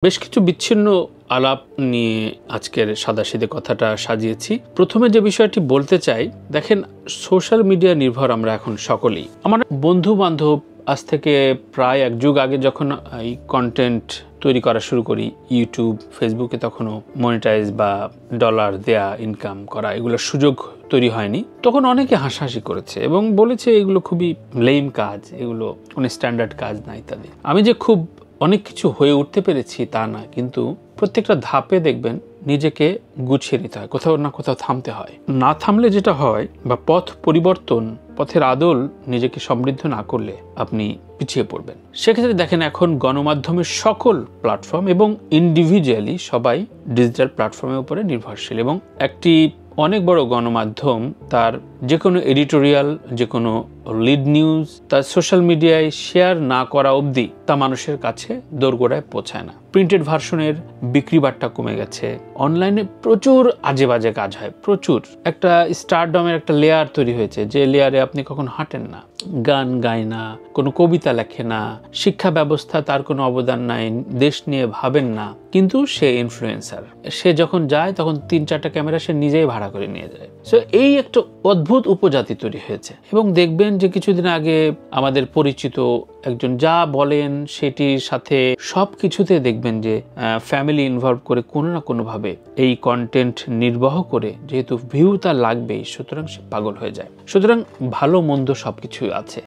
বেশ কিছু বিচ্ছিন্ন আলাপ নিয়ে আজকের সাদাসিধে কথাটা সাজিয়েছি। প্রথমে যে বিষয়টি বলতে চাই, দেখেন সোশ্যাল মিডিয়া নির্ভর আমরা এখন সকলেই। আমার বন্ধু বান্ধব আজ থেকে প্রায় এক যুগ আগে যখন এই কন্টেন্ট তৈরি করা শুরু করি ইউটিউব ফেসবুকে, তখনও মনিটাইজ বা ডলার দেয়া ইনকাম করা এগুলোর সুযোগ তৈরি হয়নি। তখন অনেকে হাসাহাসি করেছে এবং বলেছে এগুলো খুবই লেম কাজ, এগুলো কোনো স্ট্যান্ডার্ড কাজ না ইত্যাদি। আমি যে খুব অনেক কিছু হয়ে উঠতে পেরেছি তা না, কিন্তু প্রত্যেকটা ধাপে দেখবেন নিজেকে গুছিয়ে নিতে হয়, কোথাও না কোথাও থামতে হয়। না থামলে যেটা হয় বা পথ পরিবর্তন, পথের আদল নিজেকে সমৃদ্ধ না করলে আপনি পিছিয়ে পড়বেন। সেক্ষেত্রে দেখেন এখন গণমাধ্যমের সকল প্ল্যাটফর্ম এবং ইন্ডিভিজুয়ালি সবাই ডিজিটাল প্ল্যাটফর্মের উপরে নির্ভরশীল, এবং একটি অনেক বড় গণমাধ্যম তার যে কোনো এডিটোরিয়াল, যে কোনো লিড নিউজ তার সোশ্যাল মিডিয়ায় শেয়ার না করা অবধি তা মানুষের কাছে দোরগোড়ায় পৌঁছায় না। প্রিন্টেড ভার্সনের বিক্রি বাট্টা কমে গেছে, অনলাইনে প্রচুর আজে বাজে কাজ হয়, প্রচুর। একটা স্টারডমের একটা লেয়ার তৈরি হয়েছে, যে লেয়ারে আপনি কখন হাঁটেন না, গান গায় না, কোনো কবিতা লেখে না, শিক্ষা ব্যবস্থা তার কোনো অবদান নাই, দেশ নিয়ে ভাবেন না, কিন্তু সে ইনফ্লুয়েন্সার। সে যখন যায় তখন 3-4টা ক্যামেরা সে নিজেই ভাড়া করে নিয়ে যায়। সো এই একটা অদ্ভুত উপজাতি তৈরি হয়েছে। এবং দেখবেন যে কিছুদিন আগে আমাদের পরিচিত একজন যা বলেন সেটির সাথে সব কিছুতে দেখবেন যে ফ্যামিলি ইনভলভ করে কোনো না কোনোভাবে এই কন্টেন্ট নির্বাহ করে, যেহেতু ভিউ তার লাগবেই, সুতরাং সে পাগল হয়ে যায়। সুতরাং ভালো মন্দ সবকিছুই আছে।